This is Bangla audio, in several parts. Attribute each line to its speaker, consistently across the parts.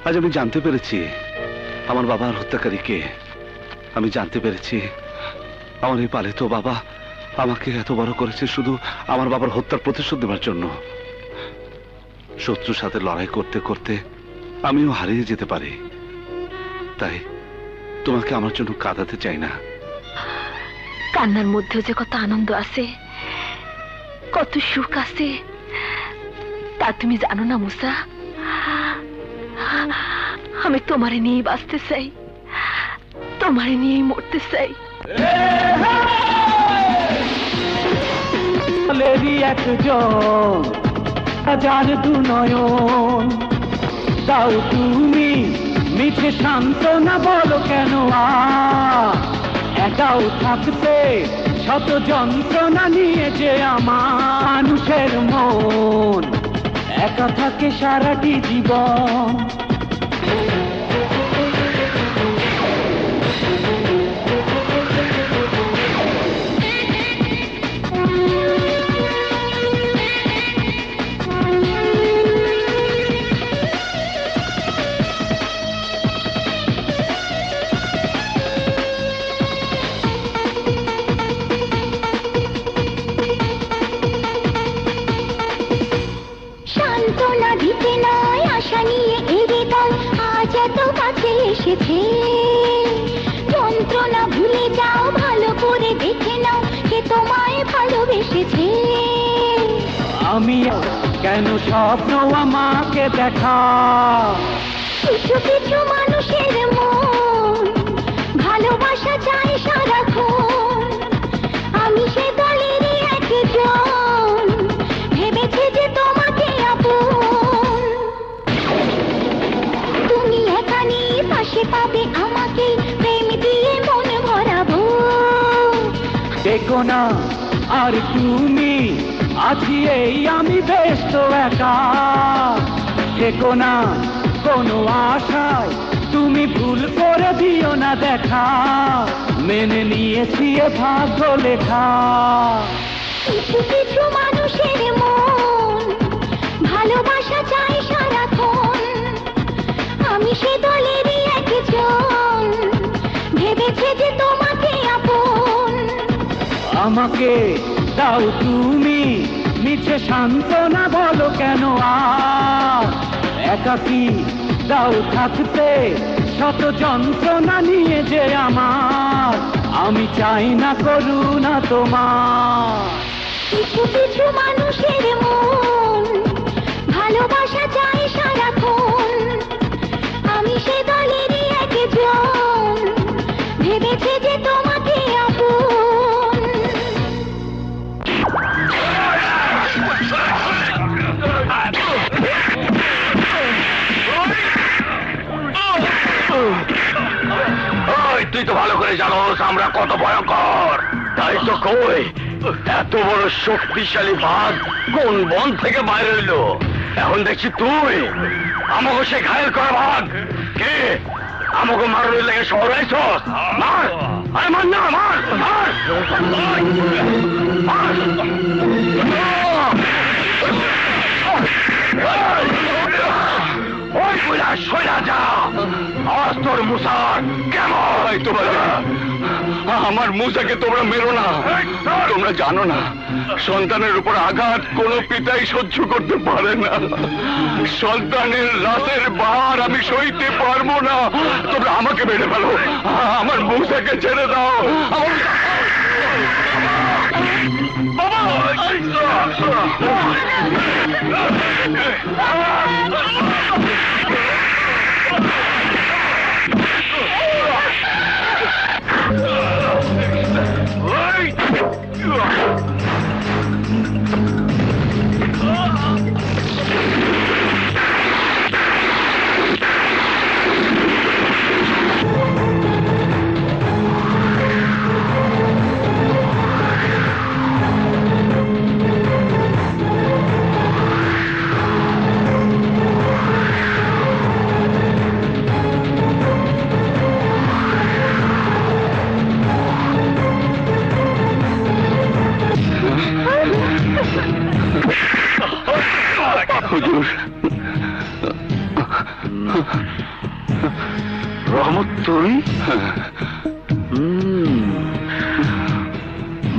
Speaker 1: আজ আমি জানতে পেরেছি আমার বাবার হত্যাকারী কে। আমি জানতে পেরেছি আমার এই পালিত বাবা আমাকে এত বড় করেছে শুধু আমার বাবার হত্যার প্রতিশোধ দেওয়ার জন্য। শত্রুর সাথে লড়াই করতে করতে আমিও হারিয়ে যেতে পারি, তাই তোমাকে আমার জন্য কাঁদাতে চাই না।
Speaker 2: কান্নার মধ্যেও যে কত আনন্দ আছে, কত সুখ আছে তা তুমি জানো না মুসা। আমি তোমারে নিয়েই বাঁচতে চাই, তোমারে নিয়েই মরতে চাই।
Speaker 3: একজন হাজার দু নয়ন দাও তুমি মিঠে সান্ত্বনা, বলো কেন একাও থাকতে শত যন্ত্রণা নিয়ে যে আমার মানুষের মন একা থাকে সারাটি জীবন।
Speaker 4: যন্ত্রণা ভুলে যাও, ভালো করে দেখে নাও কে তোমায় ভালোবেসেছে।
Speaker 3: আমি কেন স্বপ্ন আমাকে দেখা,
Speaker 4: কিছু কিছু মানুষের মন ভালোবাসা চায় সারাক্ষণ। আমি সে দলেরই একজন, ভেবেছে যে তোমাকে আপন। তুমি এখানে পাশে পাবে আমাকে, প্রেম দিয়ে মন ভরাবো।
Speaker 3: দেখো না আর তুমি আছি এই আমি ব্যস্ত একা। দেখো না কোনো আশায় তুমি ভুল করে দিও না দেখা, মেনে নিয়েছি এ ভাগ্য লেখা।
Speaker 4: কিছু কিছু মানুষের মন ভালোবাসা চায় সারাক্ষণ। আমি সে দলেরই একজন, ভেবেছে যে তোমাকে আপন।
Speaker 3: আমাকে দাও তুমি মিছে সান্ত্বনা, বলো কেন একাকী দাও থাকতে শত যন্ত্রণা নিয়ে যে আমার। আমি চাই না করুণা তোমার।
Speaker 4: কিছু কিছু মানুষের মন ভালোবাসা চায় সারাক্ষণ। আমি সে দলেরই একজন, ভেবেছে যে তোমাকে আপন।
Speaker 5: তুই তো ভালো করে জানোস আমরা কত ভয়ঙ্কর, তাই তো কই এত বড় শক্তিশালী বাঘ কোন বন থেকে বাইরে হইলো। এখন দেখছি তুই আমাকে সে ঘায়েল করা বাঘ কে, আমাকে মারার লেগে শহর আইছস। মার, আরে মার না, মার মার ওই কইলা সইলা যা। আজ তোর মুসার কেমন তোমার, আমার মুসাকে তোমরা মেরো না। তোমরা জানো না সন্তানের উপর আঘাত কোনো পিতাই সহ্য করতে পারে না। সন্তানের রাতের ভার আমি সইতে পারবো না। তোমরা আমাকে মেরে ফেলো, আমার মুসাকে ছেড়ে দাও। হুজুর তুই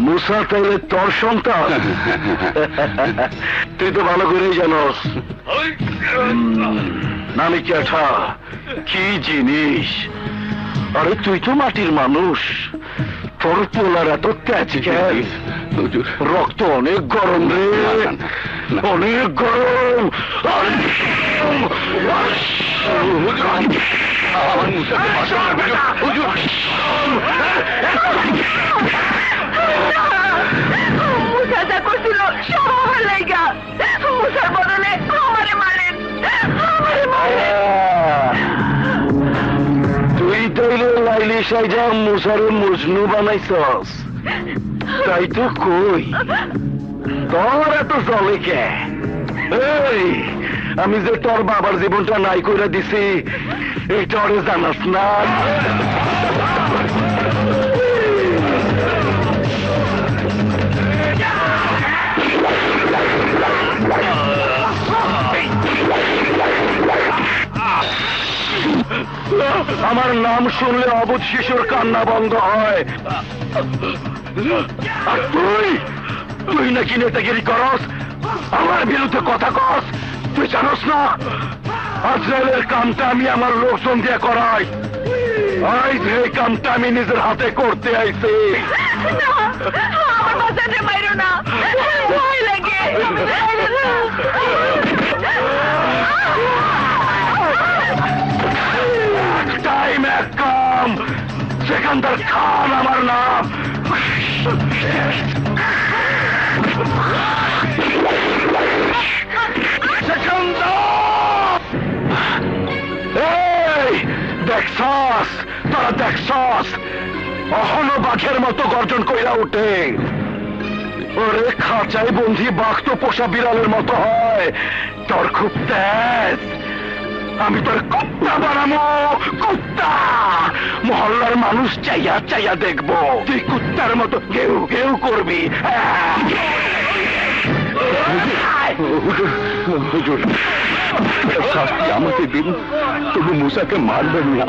Speaker 5: মুসা তাইলে তোর সন্তান? তুই তো ভালো করেই জানোস নানি ক্যাঠা কি জিনিস। আরে তুই তো মাটির মানুষ, তোর পোলার এত তেজ কেন? রক্ত অনেক গরম রে, অনেক গরম। আমার মুসাকে
Speaker 2: মুসা যা করছিল সব আমার লাইগা। মুসার বদলে আমারে মারেন, আমারে মারেন।
Speaker 5: তুই তাইলে লাইলি সাইজা মুসারে মজনু বানাইছস, তাই তো কই তোর এত জলে কে? এই আমি যে তোর বাবার জীবনটা নাই কইরা দিছি এইটা ওরে জানাস না? আমার নাম শুনলে অবুধ শিশুর কান্না বন্ধ হয়। আর তুই তুই নাকি নেতাগিরি করস, আমার বিরুদ্ধে কথা কস। তুই জানোস না আজরাইলের কামটা আমি আমার লোকজন দিয়ে করাই। আজ এই কামটা আমি নিজের হাতে করতে আইছি।
Speaker 2: আমার বাচ্চাটা মাইরো না, ভয় লাগে।
Speaker 5: টাইম এক কাম, সেকান্দার খান আমার নাম। এই দেখছস, তোরা দেখছস অহনো বাঘের মতো গর্জন কইরা উঠে। ওরে খাঁচাই বন্ধি বাঘ তো পোষা বিড়ালের মতো হয়, তোর খুব তেজ। আমি তোর কুত্তা বানাবো, কুত্তা। মহল্লার মানুষ চাইয়া চাইয়া দেখবো তুই কুত্তার মতো ঘেউ ঘেউ করবি। হুজুর শাস্তি আমাকে দিন, তবু মুসাকে মারবেন না,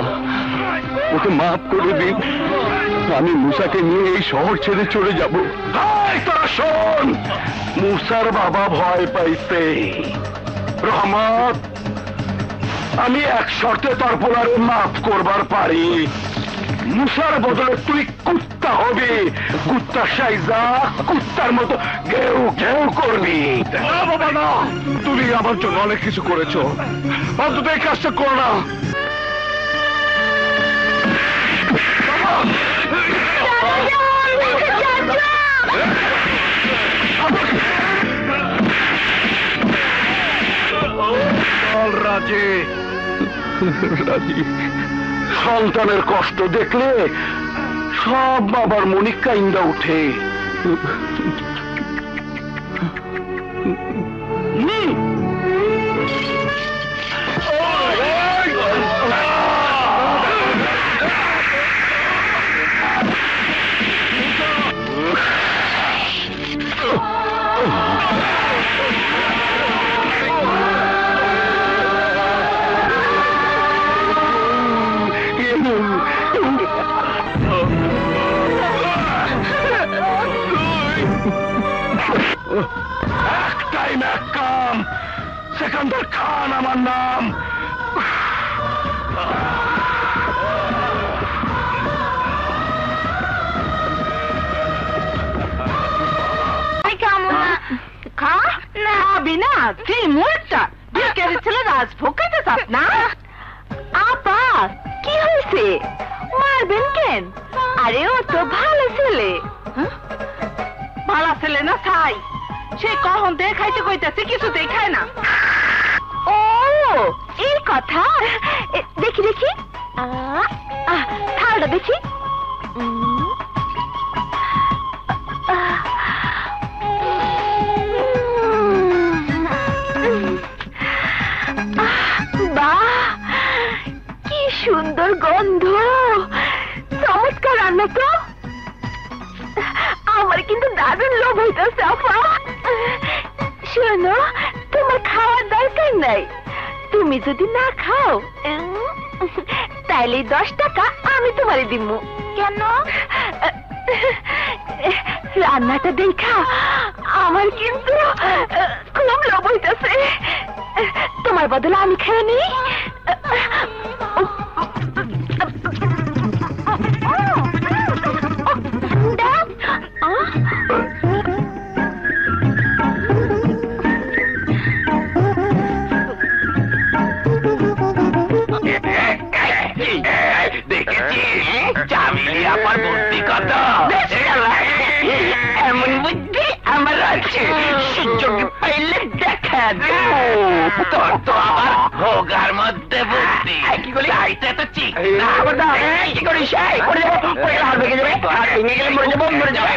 Speaker 5: ওকে মাফ করে দিন। আমি মুসাকে নিয়ে এই শহর ছেড়ে চলে যাব। তোরা শোন, মুসার বাবা ভয় পাইছে। রহমত, আমি এক শর্তে তোর পোলারে মাফ করবার পারি। মুসার বদলে তুই কুত্তা হবি, কুত্তা সাইজা কুত্তার মতো ঘেউ ঘেউ করবি। না বাবা না, তুমি আমার জন্য অনেক কিছু করেছো, অন্তত এই কাজটা করো না। রাজি রাজি। সন্তানের কষ্ট দেখলে সব বাবার মনে কাইন্দা উঠে। সেকান্দার খান আমার নাম।
Speaker 2: খা না বিনা তুই মোরটা বিকেলে ছেলে রাজভোগ খাইতে চাস না? আপা কি হয়েছে, মারবেন কেন? আরে ও তো ভালো ছেলে। ভালো ছেলে না ছাই, সে কখন থেকে খাইতে কইতেছে কিছুতেই খায় না। ও এই কথা, দেখি দেখি থালটা দেখি। বাহ কি সুন্দর গন্ধ, চমৎকার রান্না তো। আমার কিন্তু দারুণ লোভ হইতেছে আপা। শোনো, তোমার খাওয়ার দরকার নাই। তুমি যদি না খাও তাইলে 10 টাকা আমি তোমারে দিমু। কেন? রান্নাটা দেখা আমার কিন্তু খুব লোভ হইতাছে। তোমার বদলে আমি খেয়ে নিই।
Speaker 5: দেখেছি চামিলি আমার বুদ্ধি কত, এমন বুদ্ধি আমার আছে, সুযোগ পাইলে দেখা তোর তো আবার ভোগার মধ্যে বুদ্ধি। কি করি আইতে তো ঠিক কি করিস? হাত ভেঙে যাবে, হাত ভেঙে গেলে মরে যাবো, মরে যাবে।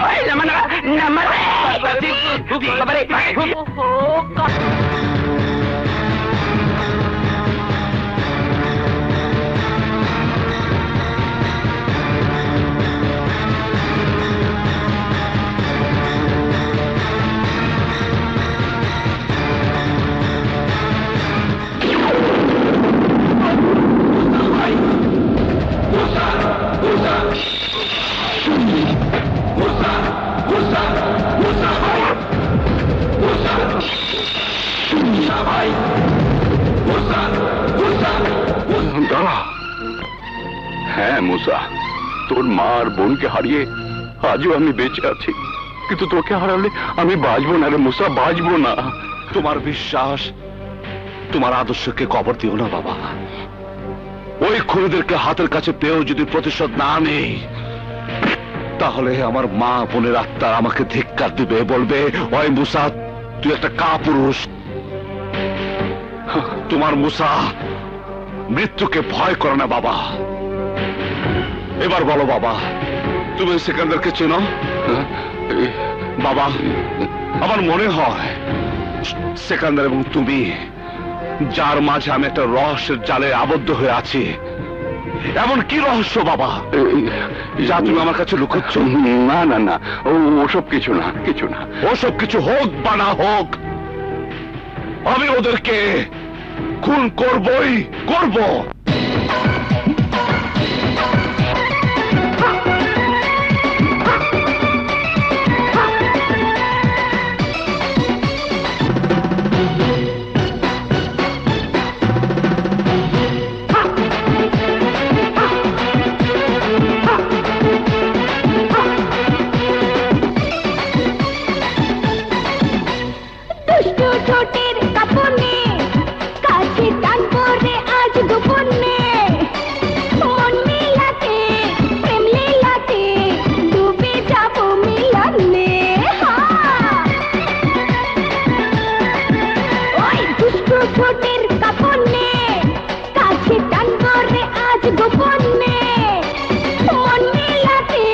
Speaker 5: হ্যাঁ মুসা, তোর মা আর বোনকে হারিয়ে আজও আমি বেঁচে আছি, কিন্তু তোকে হারালে আমি বাঁচবো না রে মুসা, বাঁচবো না।
Speaker 1: তোমার বিশ্বাস, তোমার আদর্শকে কবর দিও না বাবা। ওই খুনিদেরকে হাতের কাছে পেয়েও যদি প্রতিশোধ না নেই, তাহলে আমার মা বোনের আত্মা আমাকে ধিক্কার দিবে, বলবে ওই মুসা তুই একটা কাপুরুষ। তোমার মুসা মৃত্যুকে ভয় করে না বাবা। এবার বলো বাবা, তুমি সিকান্দারকে চেনো? বাবা, আমার মনে হয় সিকান্দার এবং তুমি, যার মাঝে আমি একটা রহস্যের জালে আবদ্ধ হয়ে আছি। এমন কি রহস্য বাবা যা তুমি আমার কাছে লুকোচ্ছ?
Speaker 5: না না না, ওসব কিছু না, কিছু না।
Speaker 1: ওসব কিছু হোক বা না হোক, আমি ওদেরকে খুন করবই করব।
Speaker 4: ঠোঁটের কাপনে কাছে টানবো রে আজ গোপনে, মন মেলাতে প্রেম লীলাতে ডুবে যাবো মিলনে। ওই দুষ্টু ঠোঁটের কাপনে কাছে টানবো রে আজ গোপনে, মন মেলাতে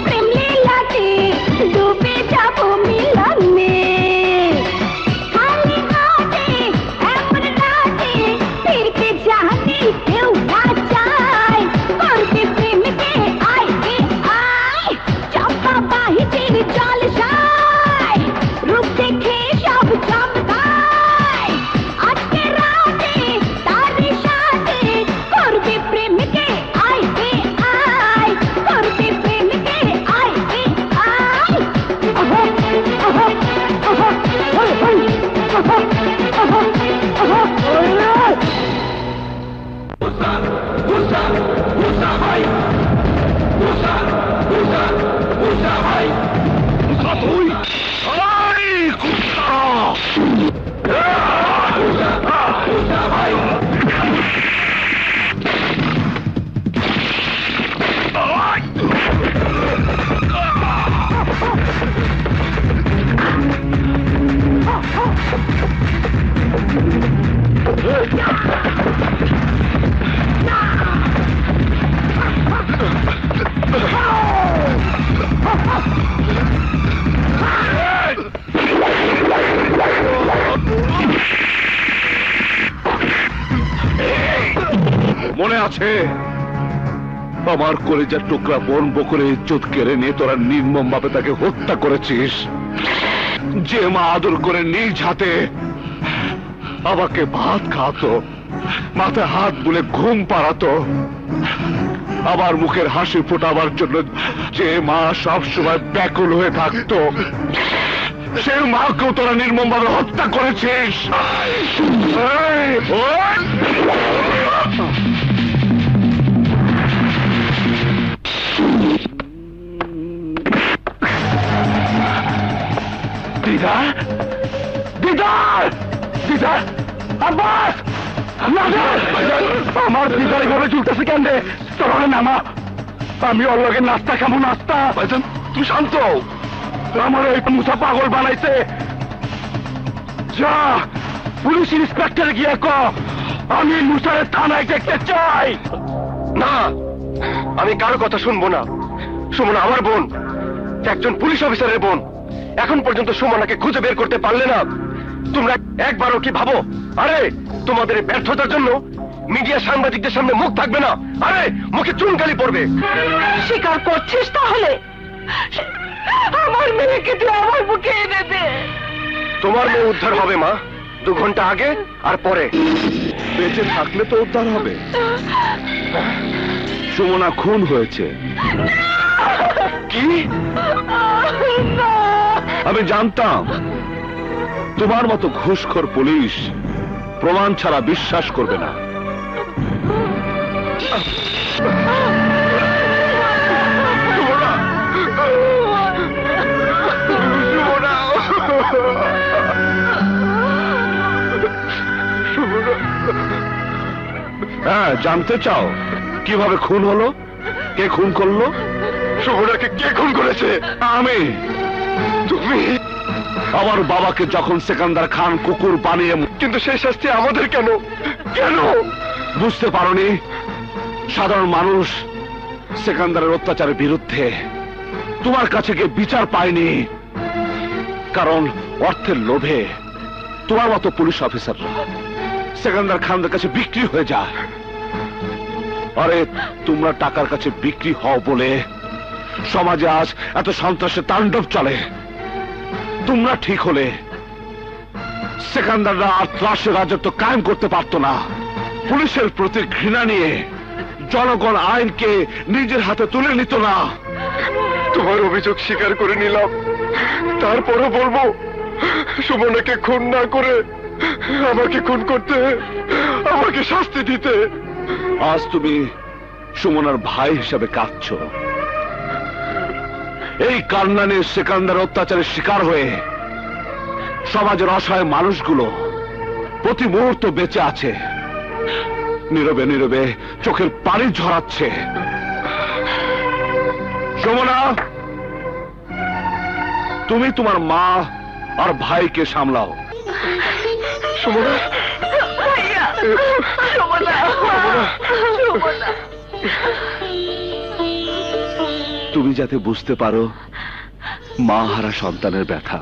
Speaker 4: প্রেম লীলাতে ডুবে যাবো মিলনে।
Speaker 1: মনে আছে আমার কলেজার টুকরা বোন বকুরে ইজ্জত কেড়ে নিয়ে তোরা নির্মম ভাবে তাকে হত্যা করেছিস? যে মা আদর করে নিজ হাতে আমাকে ভাত খাওয়াতো, মাথায় হাত বুলে ঘুম পাড়াতো, আমার মুখের হাসি ফোটাবার জন্য যে মা সবসময় ব্যাকুল হয়ে থাকতো, সে মাকেও তোরা নির্মমভাবে হত্যা করেছিস। এই, ওই! দিদার, দিদার, দিদার, আব্বাস, আমার দিদার এভাবে চলতেছে কেন রে? তোরা নামা, আমি ওর লগে নাস্তা খাবো, নাস্তা। তুই শান্ত, আমার এই মুসা পাগল বানাইছে। যা পুলিশ ইন্সপেক্টর গিয়ে ক আমি মুসারের থানায় দেখতে চাই।
Speaker 5: না, আমি কারো কথা শুনবো না। সুমনা আমার বোন, একজন পুলিশ অফিসারের বোন। এখন পর্যন্ত সুমনাকে খুঁজে বের করতে পারলে না। তোমরা একবারও কি ভাবো? আরে তোমাদের এই ব্যর্থতার জন্য মিডিয়া সাংবাদিকদের সামনে মুখ থাকবে না। আরে মুখে চুনকালি পড়বে।
Speaker 2: স্বীকার করছিস তাহলে? আমার মেয়েকে তুই আমার বুকে এনে দে।
Speaker 5: তোমার মেয়ে উদ্ধার হবে মা, 2 ঘন্টা আগে আর পরে।
Speaker 1: বেঁচে থাকলে তো উদ্ধার হবে। সুমনা খুন হয়েছে।
Speaker 5: কি?
Speaker 1: আমি জানতাম তোমার মতো ঘুষখোর পুলিশ প্রমাণ ছাড়া বিশ্বাস করবে না। হ্যাঁ, জানতে চাও কিভাবে খুন হলো, কে খুন করলো?
Speaker 5: সুমনাকে কে খুন করেছে?
Speaker 1: আমি।
Speaker 5: তুমি?
Speaker 1: আমার বাবাকে যখন সেকান্দার খান কুকুর বানিয়ে,
Speaker 5: কিন্তু সেই শাস্তি আমাদের কেন? কেন
Speaker 1: বুঝতে পারোনি? সাধারণ মানুষ সেকান্দারের অত্যাচারের বিরুদ্ধে তোমার কাছে গিয়ে বিচার পায়নি, কারণ অর্থের লোভে তোমার মতো পুলিশ অফিসাররা সেকান্দার খানদের কাছে বিক্রি হয়ে যায়। আরে তোমরা টাকার কাছে বিক্রি হও বলে সমাজে আজ এত সন্ত্রাসের তাণ্ডব চলে। তোমরা ঠিক হলে সেকান্দাররা আর ত্রাসের রাজত্ব কায়েম করতে পারতো না। পুলিশের প্রতি ঘৃণা নিয়ে জনগণ আইনকে নিজের হাতে তুলে নিত না।
Speaker 5: তোমার অভিযোগ স্বীকার করে নিলাম, তারপরও বলবো সুমনাকে খুন না করে আমাকে খুন করতে, আমাকে শাস্তি দিতে।
Speaker 1: আজ তুমি সুমনার ভাই হিসাবে কাঁদছ। এই কান্না নিয়ে সেকান্দার অত্যাচারের শিকার হয়ে সমাজের অসহায় মানুষগুলো প্রতি মুহূর্ত বেঁচে আছে, নীরবে নীরবে চোখের পানি ঝরাচ্ছে। সুমনা, তুমি তোমার মা আর ভাইকে সামলাও।
Speaker 5: সুমনা,
Speaker 2: ভাইয়া, সুমনা, সুমনা।
Speaker 1: তুমি যাতে বুঝতে পারো মা হারা সন্তানের ব্যথা,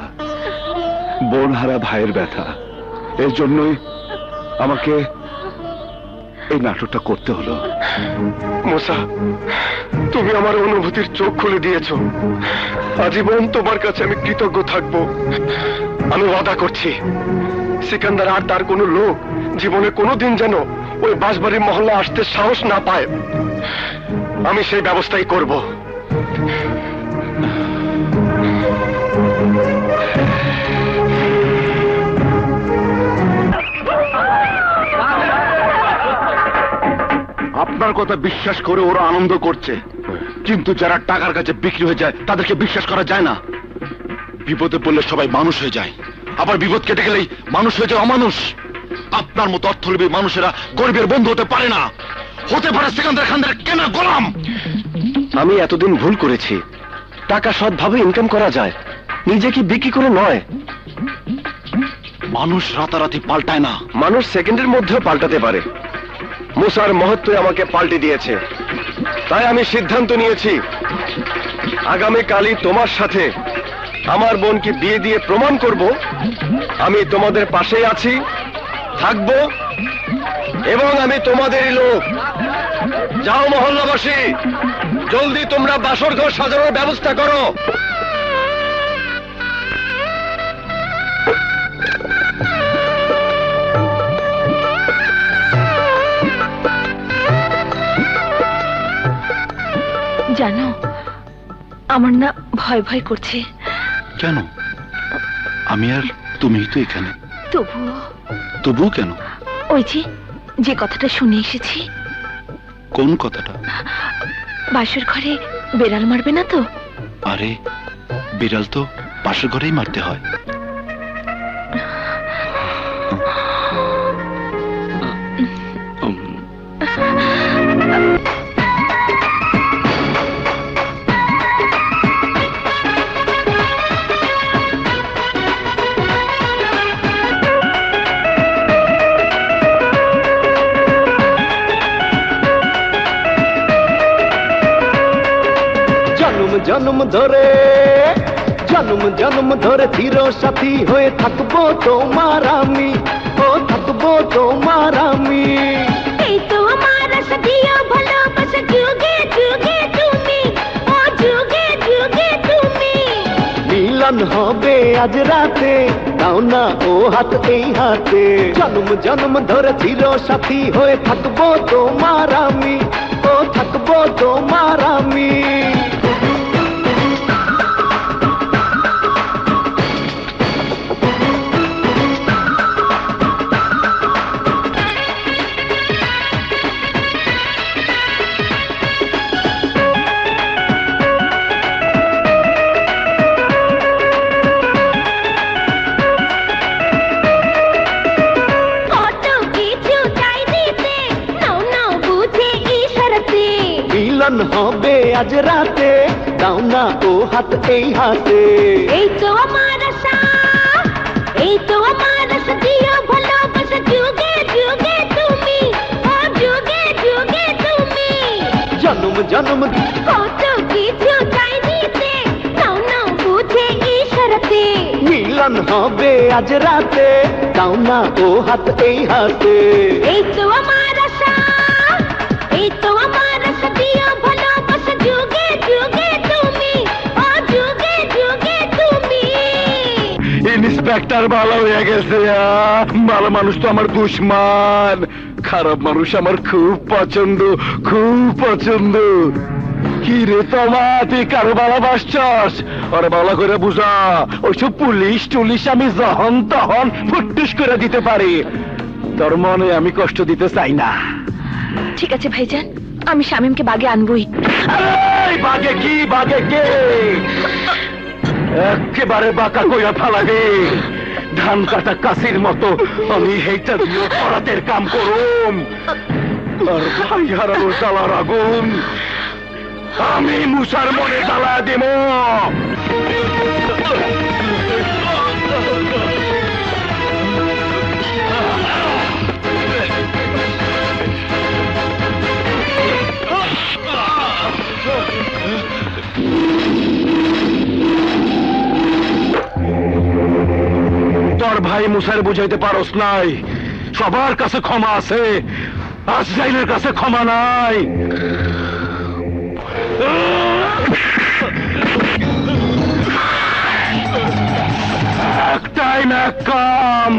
Speaker 1: বোন হারা ভাইয়ের ব্যথা, এর জন্যই আমাকে এই নাটকটা করতে হলো।
Speaker 5: মুসা, তুমি আমার অনুভূতির চোখ খুলে দিয়েছো। আজীবন তোমার কাছে আমি কৃতজ্ঞ থাকবো। আমি ওয়াদা করছি সিকান্দার আর তার কোনো লোক জীবনে কোনোদিন যেন ওই বাঁশবাড়ির মহল্লা আসতে সাহস না পায়। আমি সেই ব্যবস্থাই করব।
Speaker 1: আপনার কথা বিশ্বাস করে ওরা আনন্দ করছে, কিন্তু যারা টাকার কাছে বিক্রি হয়ে যায় তাদেরকে বিশ্বাস করা যায় না। বিপদে পড়লে সবাই মানুষ হয়ে যায়, আবার বিপদ কেটে গেলেই মানুষ হয়ে যায় অমানুষ। আপনার মতো অর্থলোভী মানুষেরা গরিবের বন্ধু হতে পারে না, হতে পারে সেকান্দার খানদের কেনা গোলাম।
Speaker 5: আমি এতদিন ভুল করেছি। টাকা সৎভাবে ইনকাম করা যায়, নিজেকে বিক্রি করে নয়।
Speaker 1: মানুষ রাতারাতি পাল্টায় না।
Speaker 5: মানুষ সেকেন্ডের মধ্যেও পাল্টাতে পারে। মুসার মহত্ব আমাকে পাল্টে দিয়েছে, তাই আমি সিদ্ধান্ত নিয়েছি আগামীকালই তোমার সাথে আমার বোনকে বিয়ে দিয়ে প্রমাণ করব আমি তোমাদের পাশেই আছি, থাকবো, এবং আমি তোমাদেরই লোক। যাও মহল্লাবাসী, জলদি তোমরা বাসর ঘর সাজানোর ব্যবস্থা করো।
Speaker 2: জানো, আমার না ভয় ভয় করছে।
Speaker 5: কেন? আমি আর তুমিই তো এখানে।
Speaker 2: তবুও
Speaker 5: কেন?
Speaker 2: ওই যে কথাটা শুনে এসেছি।
Speaker 5: কোন কথাটা?
Speaker 2: বাসর ঘরে বেড়াল মারবে না তো?
Speaker 5: আরে বিড়াল তো বাসর ঘরেই মারতে হয়।
Speaker 3: জন্ম ধরে চির সাথী হয়ে থাকবো তোমার আমি, ও থাকবো তোমার আমি।
Speaker 4: এই তো আমার সদিয়া ভালোবাসা যুগে যুগে তুমি, ও যুগে যুগে তুমি।
Speaker 3: মিলন হবে আজ রাতে, দাও না ও হাত এই হাতে। জন্ম ধরে চির সাথী হয়ে থাকবো তোমার আমি, ও থাকবো তোমার আমি। মিলন হবে আজ রাতে, দাও না ও হাত এই হাতে।
Speaker 4: এই তো আমার আশা, এই তো আমার সদিয়া ভালোবাসা যুগে যুগে তুমি, ও যুগে যুগে তুমি।
Speaker 3: জন্ম
Speaker 4: কত কিছু চাই দিতে, নাও নাও বুঝে ইশারাতে।
Speaker 3: মিলন হবে আজ রাতে, দাও না ও হাত এই হাতে।
Speaker 4: এই তো আমার আশা, এই তো আমার সদিয়া ভালোবাসা যুগে যুগে তুমি, ও যুগে যুগে তুমি।
Speaker 5: ইন্সপেক্টর ভালো হয়ে গেছে। ভালো মানুষ তো আমার দুশ্মন, খারাপ মানুষ আমার খুব পছন্দ, খুব পছন্দ। কি রে তোমা, তুই কারো ভালোবাসছস? ওরে ভালো করে বুঝা, ওইসব পুলিশ টুলিশ আমি যখন তখন ফুটুস করে দিতে পারি। তোর মনে আমি কষ্ট দিতে চাই না।
Speaker 2: ঠিক আছে ভাইজান, আমি শামীমকে বাগে আনবই।
Speaker 5: বাগে কি, বাগে কে? একেবারে বাঁকা কইরা ফালাবে। ধান কাটা কাশির মতো আমি হেইটা দিয়ে পরাতের কাম করুম। আর ভাই হারানোর জ্বালার আগুন আমি মুসার মনে জ্বালা দেব। তোর ভাই মুসার বুঝাইতে পারস নাই, সবার কাছে ক্ষমা আছে, আজরাইলের কাছে ক্ষমা নাই। একটাই না কাম,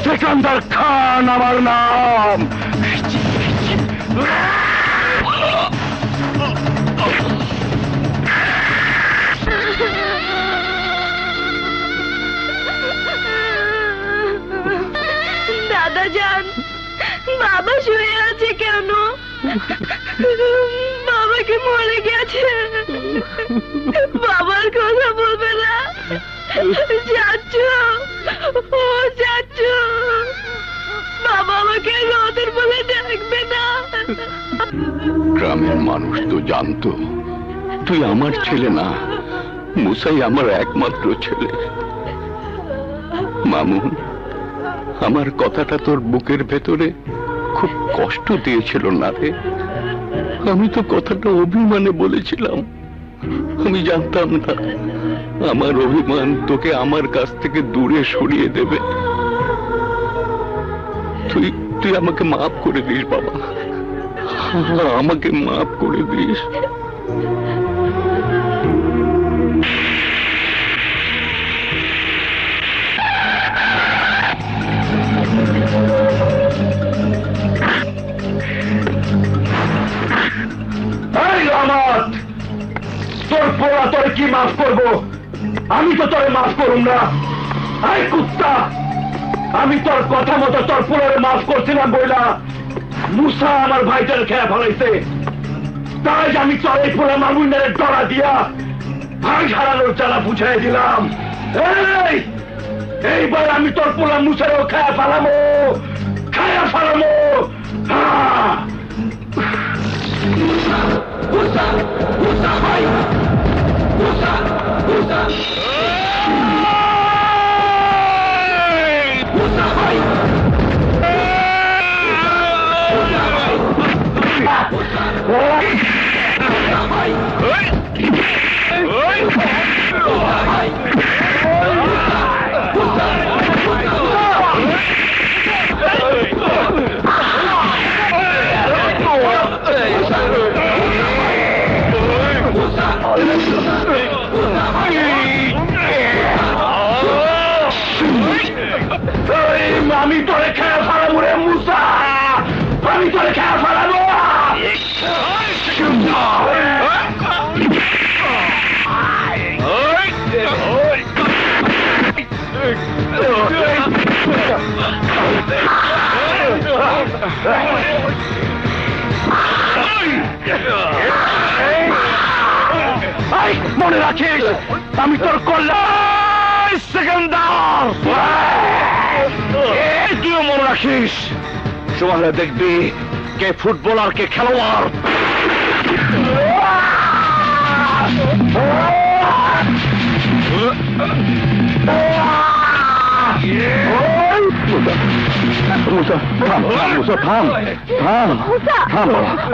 Speaker 5: সেকান্দার খান আমার নাম।
Speaker 2: দাদা যান, বাবা শুয়ে আছে কেন? বাবাকে মরে গেছে, বাবার কথা বলবে না। যাচ্ছ, ও যাচ্ছ, বাবা আমাকে রোদের বলে ডাকবে না।
Speaker 5: গ্রামের মানুষ তো জানতো তুই আমার ছেলে না, মুসাই আমার একমাত্র ছেলে। মামু, আমার কথাটা তোর বুকের ভেতরে খুব কষ্ট দিয়েছিল না রে? আমি তো কথাটা অভিমানে বলেছিলাম, আমি জানতাম না আমার অভিমান তোকে আমার কাছ থেকে দূরে সরিয়ে দেবে। তুই আমাকে মাফ করে দিস বাবা, আমাকে মাফ করে দিস। করবো? আমি তো তোরে মাফ করুম না। আই কুত্তা, আমি তোর কথা মতো তোর পোলারে মাফ করছিলাম বইলা মুসা আমার ভাইটার খেয়া ফেলাইছে। তাই আমি তোর এই পোলা মামুনের ডরা দিয়া ভাই হারানোর জ্বালা বুঝাই দিলাম। এইবার আমি তোর পোলা মুসারও খায়া ফেলামো, খায়া ফেলামো। আমি তোরে খেয়ে ফেলাবো রে মুসা, আমি তোরে খেয়ে ফেলাবো। মনে রাখিস, আমি তোর কল্যাণ সেকেন্ডার। তুইও মনে রাখিস, সময় দেখবি কে ফুটবলার কে খেলোয়াড়।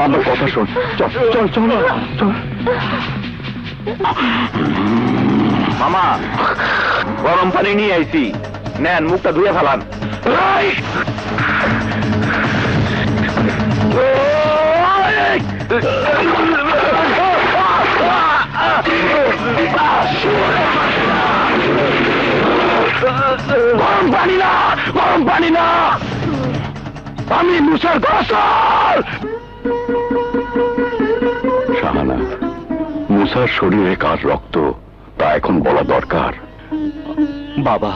Speaker 5: আমার কথা শোন, চল চল চল চল। মামা, গরম পানি নিয়ে আইছি, নেন মুখটা ধুয়ে ফেলান। গরম পানি না, গরম পানি না, আমি মুসার গোসল। শাহানা, মুসার শরীরে কার রক্ত তা এখন বলা দরকার।
Speaker 1: বাবা,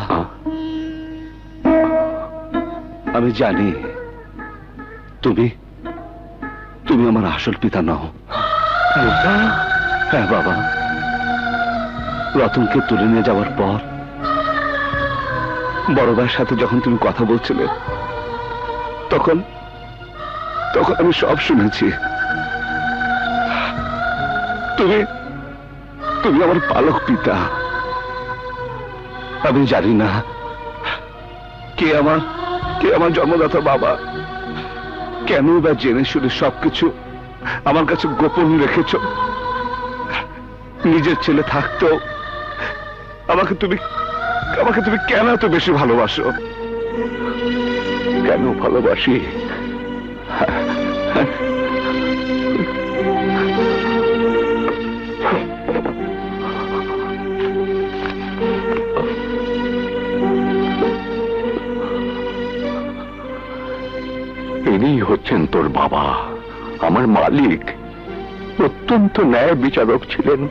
Speaker 1: আমি জানি তুমি তুমি আমার আসল পিতা নও। হ্যাঁ বাবা, রতনকে তুলে নিয়ে যাওয়ার পর বড় ভাইয়ের সাথে যখন তুমি কথা বলছিলে তখন তখন আমি সব শুনেছি। তুমি তুমি আমার পালক পিতা। আমি জানি না কে আমার জন্মদাতা বাবা। কেন বা জেনে শুনে সবকিছু আমার কাছে গোপন রেখেছ? নিজের ছেলে থাকতেও আমাকে তুমি কেন এত বেশি ভালোবাসো?
Speaker 5: কেন ভালোবাসি? ইনি হচ্ছেন তোর বাবা, আমার মালিক। অত্যন্ত ন্যায় বিচারক ছিলেন,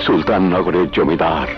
Speaker 5: সুলতাননগরের জমিদার।